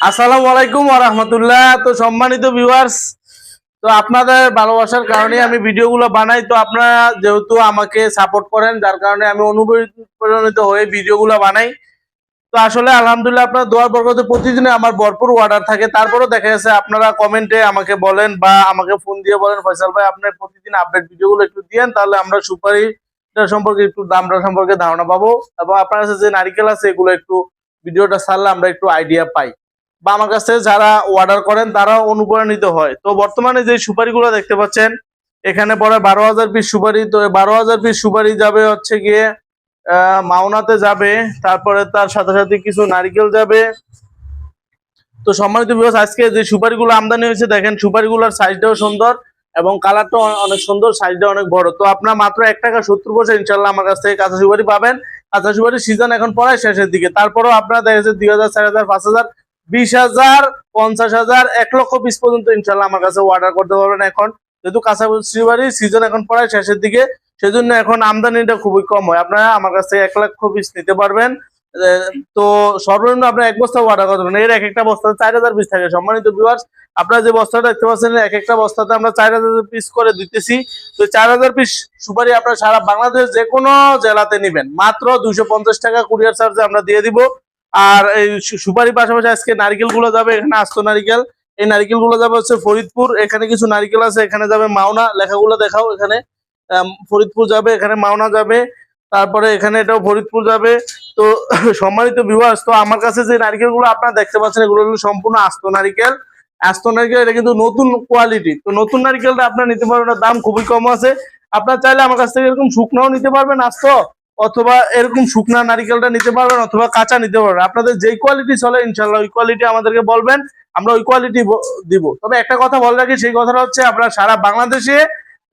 আসসালামু আলাইকুম ওয়া রাহমাতুল্লাহ। তো সম্মানিত ভিউয়ার্স, তো আপনাদের ভালোবাসার কারণে আমি ভিডিওগুলো বানাই। তো আপনারা যেহেতু আমাকে সাপোর্ট করেন, যার কারণে আমি অনুপ্রাণিত হয়ে ভিডিওগুলো বানাই। তো আসলে আলহামদুলিল্লাহ আপনার দোয়ার বরকতে প্রতিদিনে আমার ভরপুর অর্ডার থাকে। তারপরেও দেখা যাচ্ছে আপনারা কমেন্টে আমাকে বলেন বা আমাকে ফোন দিয়ে বলেন, ফয়সাল ভাই আপনি প্রতিদিন আপডেট ভিডিওগুলো একটু দিয়েন, তাহলে আমরা সুপারিটা সম্পর্কে একটু দামটা সম্পর্কে ধারণা পাবো, এবং আপনার কাছে যে নারিকেল আছে এগুলো একটু ভিডিওটা ছাড়লে আমরা একটু আইডিয়া পাই, বা আমার কাছে যারা অর্ডার করেন তারাও অনুপ্রাণিত হয়। তো বর্তমানে যে সুপারিগুলো দেখতে পাচ্ছেন, এখানে পড়ে 12,000 পিস সুপারি। তো 12,000 পিস সুপারি যাবে হচ্ছে গিয়ে মাওনাতে যাবে, তারপরে তার সাথে সাথে কিছু নারিকেল যাবে। তো সম্মানিত ভিউয়ার্স, আজকে যে সুপারিগুলো আমদানি হয়েছে দেখেন, সুপারিগুলোর সাইজটাও সুন্দর এবং কালারটাও অনেক সুন্দর, সাইজটা অনেক বড়। তো আপনার মাত্র 1 টাকা 70 পয়সা ইনশাল্লাহ আমার কাছ থেকে কাঁচা সুপারি পাবেন। কাঁচা সুপারির সিজন এখন পড়ায় শেষের দিকে। তারপরেও আপনারা দেখা যাচ্ছে 2,000, 4,000, 5,000, 20,000, 50,000, 1 লক্ষ পিস পর্যন্ত ইনশাল্লাহ আমার কাছে অর্ডার করতে পারবেন। এখন যেহেতু কাঁচা সুপারির সিজন এখন পড়ায় শেষের দিকে, সেজন্য এখন আমদানিটা খুবই কম হয়। আপনারা আমার কাছ থেকে 1 লক্ষ পিস নিতে পারবেন। তো সর্বনিম্ন আপনার 1 বস্তা অর্ডার করতে পারেন। এর এক একটা বস্তাতে 4,000 পিস থাকে। সম্মানিত ভিউয়ার্স, আপনারা যে বস্তাটা দেখতে পাচ্ছেন, এক একটা বস্তাতে আমরা 4,000 পিস করে দিতেছি। তো 4,000 পিস সুপারি আপনারা সারা বাংলাদেশ যে কোনো জেলাতে নেবেন, মাত্র 250 টাকা কুরিয়ার চার্জে আমরা দিয়ে দিব। আর এই সুপারি পাশাপাশি আজকে নারিকেল গুলো যাবে, এখানে আস্ত নারিকেল। এই নারিকেল গুলো যাবে হচ্ছে ফরিদপুর, এখানে কিছু নারিকেল আছে, এখানে যাবে মাওনা। লেখাগুলো দেখাও, এখানে ফরিদপুর যাবে, এখানে মাওনা যাবে, তারপরে এখানে এটাও ফরিদপুর যাবে। তো সম্মানিত ভিউয়ার্স, তো আমার কাছে যে নারিকেলগুলো আপনারা দেখতে পাচ্ছেন, এগুলো হলো সম্পূর্ণ আস্ত নারিকেল। আস্ত নারিকেল, এটা কিন্তু নতুন কোয়ালিটি। তো নতুন নারিকেলটা আপনারা নিতে পারবেন, দাম খুবই কম আছে। আপনারা চাইলে আমার কাছ থেকে এরকম শুকনাও নিতে পারবেন আস্ত, অথবা এরকম শুকনা নারিকেলটা নিতে পারবেন, অথবা কাঁচা নিতে পারবেন। আপনাদের যেই কোয়ালিটি চলে ইনশাল্লাহ ওই কোয়ালিটি আমাদেরকে বলবেন, আমরা ওই কোয়ালিটি দিব। তবে একটা কথা বলে রাখি, সেই কথাটা হচ্ছে আমরা সারা বাংলাদেশে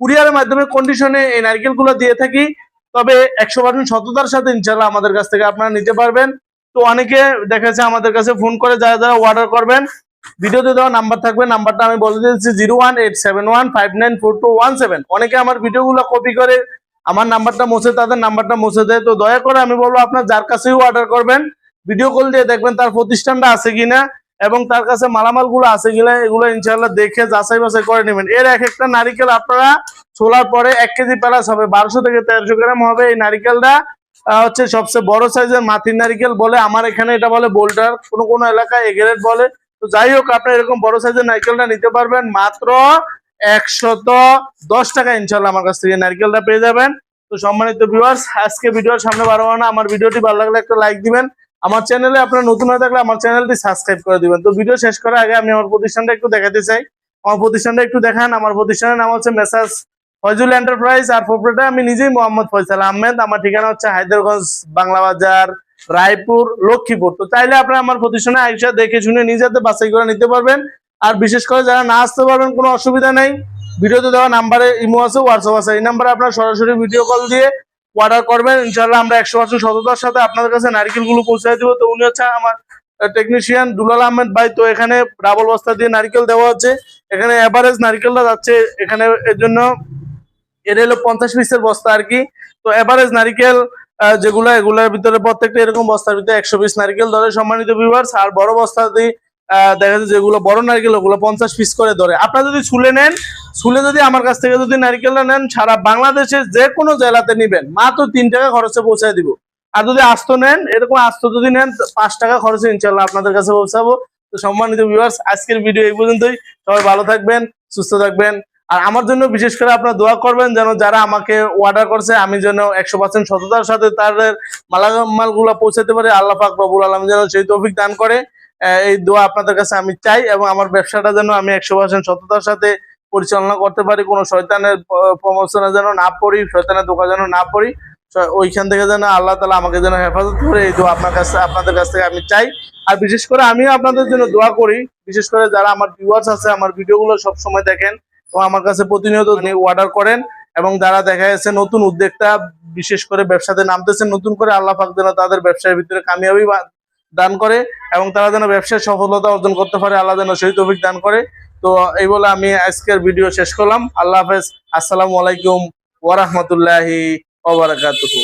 কুরিয়ারের মাধ্যমে কন্ডিশনে এই নারিকেলগুলো দিয়ে থাকি। তবে 100% সততার সাথে ইনশাল্লাহ আমাদের কাছ থেকে আপনারা নিতে পারবেন। তো অনেকে দেখা যাচ্ছে আমাদের কাছে ফোন করে যারা যারা অর্ডার করবেন, ভিডিওতে দেওয়া নাম্বার থাকবে, নাম্বারটা আমি বলে দিয়েছি 01871594217। অনেকে আমার ভিডিওগুলো কপি করে আমার নাম্বারটা মুছে তাদের নাম্বারটা মুছে দেয়। তো দয়া করে আমি বলবো, আপনার যার কাছেই অর্ডার করবেন, ভিডিও কল দিয়ে দেখবেন তার প্রতিষ্ঠানটা আছে কিনা এবং তার কাছে মালামাল গুলো আছে কিনা, এগুলো ইনশাল্লাহ দেখে যাচাই বাছাই করে নেবেন। এর এক একটা নারিকেল আপনারা ছোলার পরে 1 কেজি প্লাস হবে, 1200 থেকে 1300 গ্রাম হবে। এই নারিকেলটা হচ্ছে সবচেয়ে বড় সাইজের মাটির নারিকেল বলে, আমার এখানে এটা বলে বোল্ডার, কোন কোন এলাকায় এগ্রেড বলে। তো যাই হোক, আপনি এরকম বড় সাইজের নারিকেলটা নিতে পারবেন মাত্র 110 টাকা ইনশাল্লাহ আমার কাছ থেকে নারিকেলটা পেয়ে যাবেন। তো সম্মানিত ভিউয়ার্স, আজকে ভিডিওর সামনে বাড়াবো না, আমার ভিডিওটি ভালো লাগলে একটা লাইক দিবেন। আমার চ্যানেলে আপনারা নতুন হয়ে থাকলে আমার চ্যানেলটি সাবস্ক্রাইব করে দিবেন। তো ভিডিও শেষ করার আগে আমি আমার প্রতিষ্ঠানটা একটু দেখাতে চাই। আমার প্রতিষ্ঠানটা একটু দেখান। আমার প্রতিষ্ঠানের নাম হচ্ছে মেসার্স ফয়জুল এন্টারপ্রাইজ, আর প্রোপ্রাইটার আমি নিজেই মোহাম্মদ ফয়সাল আহমেদ। আমার ঠিকানা হচ্ছে হায়দ্রারগঞ্জ, বাংলা বাজার, রায়পুর, লক্ষ্মীপুর। তো চাইলে আপনারা আমার প্রতিষ্ঠানে আইসা দেখে শুনে নিজেদের বাছাই করে নিতে পারবেন। আর বিশেষ করে যারা না আসতে পারবেন, কোনো অসুবিধা নেই, ভিডিওতে দেওয়া নাম্বারে ইমো আছে, হোয়াটসঅ্যাপ আছে, এই নাম্বারে আপনারা সরাসরি ভিডিও কল দিয়ে অর্ডার করবেন। ইনশাআল্লাহ আমরা 100% সততার সাথে আপনাদের কাছে নারিকেলগুলো পৌঁছে দেবো। তো উনি হচ্ছে আমার টেকনিশিয়ান দুলাল আহমেদ ভাই। তো এখানে ডাবল বস্তা দিয়ে নারিকেল দেওয়া হচ্ছে, এখানে এভারেজ নারিকেলটা যাচ্ছে এখানে, এর জন্য এটা হলো 50 পিসের বস্তা আর কি। তো এভারেজ নারিকেল যেগুলো, এগুলোর ভিতরে প্রত্যেকটা এরকম বস্তার ভিতরে 100 পিস নারিকেল ধরে সম্মানিত ভিউয়ার্স। আর বড় বস্তা দিয়ে দেখা যাচ্ছে যেগুলো বড় নারকেল, ওগুলো 50 পিস করে ধরে। আপনারা যদি ছুলে নেন, ছুলে যদি আমার কাছ থেকে যদি নারকেলটা নেন, সারা বাংলাদেশের যে কোনো জেলাতে নিবেন মাত্র 3 টাকা খরচে পৌঁছায় দিব। আর যদি আস্ত নেন, এরকম আস্ত যদি নেন 5 টাকা খরচে ইনশাল্লাহ আপনাদের কাছে পৌঁছাবো। তো সম্মানিত ভিউয়ার্স, আজকের ভিডিও এই পর্যন্তই। সবাই ভালো থাকবেন, সুস্থ থাকবেন। আর আমার জন্য বিশেষ করে আপনারা দোয়া করবেন, যেন যারা আমাকে অর্ডার করছে আমি যেন 100% সততার সাথে তাদের মালামালগুলো পৌঁছাতে পারি। আল্লাহ পাক রব্বুল আলামিন যেন সেই তৌফিক দান করে, এই দোয়া আপনাদের কাছে আমি চাই। এবং আমার ব্যবসাটা যেন আমি 100% সততার সাথে পরিচালনা করতে পারি, কোনো শয়তানের প্রমোশনে যেন না পড়ি, শয়তানের ধোঁকা যেন না পড়ি, ওইখান থেকে যেন আল্লাহ তাআলা আমাকে যেন হেফাজত করে, এই দোয়া আপনাদের কাছ থেকে আমি চাই। আর বিশেষ করে আমিও আপনাদের জন্য দোয়া করি, বিশেষ করে যারা আমার ভিউয়ার্স আছে, আমার ভিডিওগুলো সব সময় দেখেন এবং আমার কাছে প্রতিনিয়ত অর্ডার করেন, এবং যারা দেখা যাচ্ছে নতুন উদ্যোক্তা, বিশেষ করে ব্যবসাতে নামতেছেন নতুন করে, আল্লাহ পাক যেন তাদের ব্যবসার ভিতরে কামিয়াবি দান করে এবং তারা যেন ব্যবসায় সফলতা অর্জন করতে পারে, আল্লাহ যেন সেই তৌফিক দান করে। তো এই বলে আমি আজকের ভিডিও শেষ করলাম। আল্লাহ হাফেজ। আসসালামু আলাইকুম ওয়া রাহমাতুল্লাহি ওয়া বারাকাতুহু।